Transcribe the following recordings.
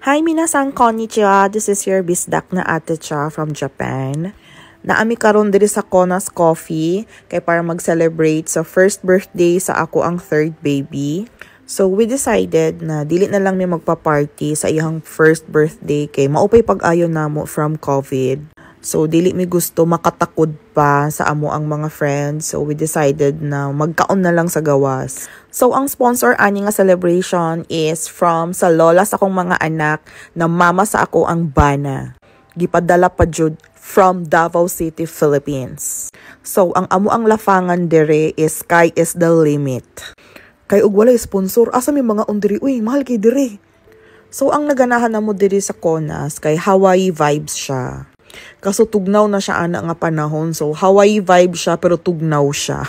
Hi minasan konnichiwa, this is your bisdak na ate cha from Japan. Naami karon diri sa Konas Coffee kay para mag-celebrate sa first birthday sa ako ang third baby. So we decided na dili na lang mi magpa-party sa iyang first birthday kay maupay pag-ayo namo from COVID. So dili mi gusto makatakod pa sa amo ang mga friends. So we decided na magkaon na lang sa gawas. So ang sponsor ani nga celebration is from sa lola sa akong mga anak na mama sa ako ang bana. Gipadala pa jud from Davao City, Philippines. So ang amo ang lafangan dire is sky is the limit. Kay ug walay sponsor asa may mga undiri uy mahal kay dire. So ang naganahan namo diri sa Konas kay Hawaii vibes siya. Kaso tugnaw na siya ana nga panahon. So Hawaii vibe siya pero tugnaw siya.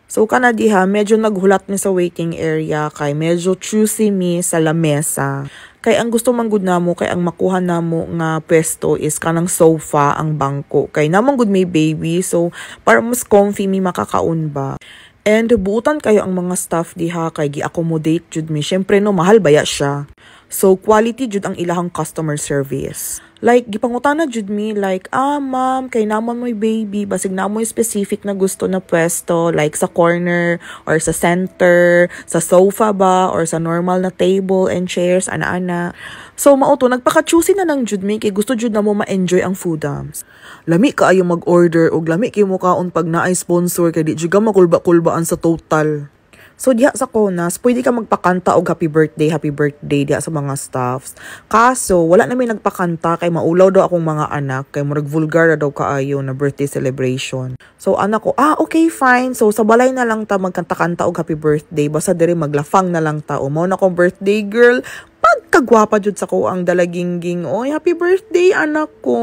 So kana diha medyo naghulat ni sa waiting area kay medyo choosy mi sa lamesa. Kay ang gusto man gud namo kay ang makuha namo nga pwesto is kanang sofa ang bangko. Kay namang gud may baby so para mas comfy mi makakaon ba. And buutan kayo ang mga staff diha kay gi-accommodate jud mi. Syempre no mahal baya siya. So quality jud ang ilahang customer service. Like gipangutana jud mi like ma'am kay naman mo'y baby basig na mo'y specific na gusto na pwesto like sa corner or sa center, sa sofa ba or sa normal na table and chairs ana-ana. So mauto nagpaka-choosy na lang jud mi kay gusto jud na mo ma-enjoy ang foodams. Lami kaayo mag-order og lami kay mo kaon pag naay sponsor kay di jud ka makulba-kulbaan sa total. So diha sa Konas, pwede ka magpakanta og happy birthday diha sa mga staffs. Kaso wala na may nagpakanta kay maulaw daw akong mga anak kay murag vulgar na daw kaayo na birthday celebration. So anak ko, okay fine. So sa balay na lang ta magkanta-kanta og happy birthday basta diri maglafang na lang ta. O mao na kong birthday girl. Pagkagwapa jud sa ko ang dalagingging. Oy, happy birthday anak ko.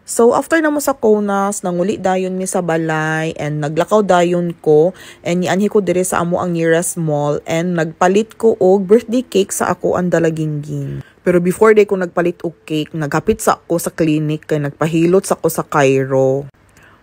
So after na mo sa Konas, nanguli dayon mi sa balay and naglakaw dayon ko and nianhi ko dire sa amo ang nearest mall and nagpalit ko og birthday cake sa ako ang dalagingging. Pero before day ko nagpalit og cake, naghapit sa ako sa clinic kay nagpahilot sa ko sa Cairo.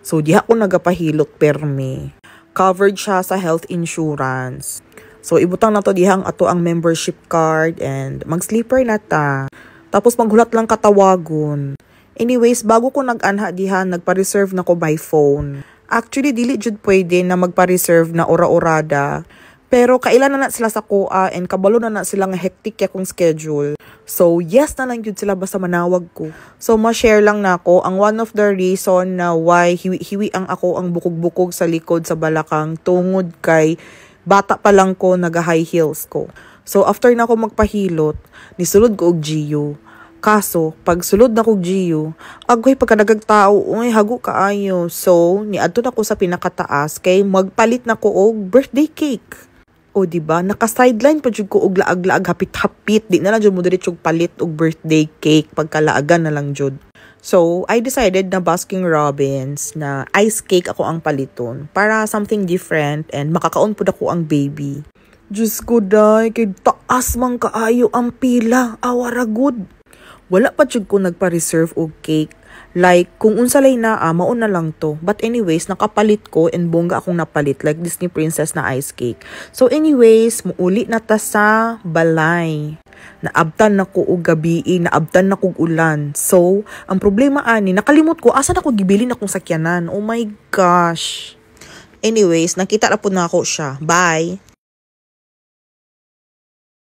So diha ko nagapahilot permi. Covered siya sa health insurance. So, ibutang na to dihang ato ang membership card and mag-sleeper na ta. Tapos, maghulat lang katawagon. Anyways, bago ko nag-anha diha, nagpa-reserve na ko by phone. Actually, dili jud pwede na magpa-reserve na ora-orada. Pero, kailan na sila sa kuha and kabalo na sila nga hectic akong schedule. So, yes na lang jud sila basta manawag ko. So, ma-share lang na ako ang one of the reason na why hiwi ang ako ang bukog-bukog sa likod sa balakang tungod kay bata pa lang ko, naga-high heels ko. So, after na ako magpahilot, nisulod ko og Gio. Kaso, pag sulod na ko Gio, agoy pagkadagag-tao, uy, hago kaayo. So, niadto na ko sa pinakataas, kay magpalit na ko og birthday cake. O, diba? Naka-sideline pa jud ko og laag-laag, hapit-hapit. Di na lang jud mo diretsog palit og birthday cake, pagkalaagan na lang jud. So, I decided na Baskin Robbins na ice cake ako ang paliton para something different and makakaon po ako ang baby. Diyos ko day, kay taas man kaayo ang pila, awara good. Wala pa jud ko nagpa-reserve og cake. Like, kung unsalay na, mauna lang to. But anyways, nakapalit ko and bongga akong napalit like Disney Princess na ice cake. So anyways, muuli na ta sa balay. Naabtan na ko og gabi, naabtan na ko ulan. So, ang problema ani, nakalimot ko, asa na ko gibilin akong sakyanan? Oh my gosh. Anyways, nakita na po na ako siya. Bye!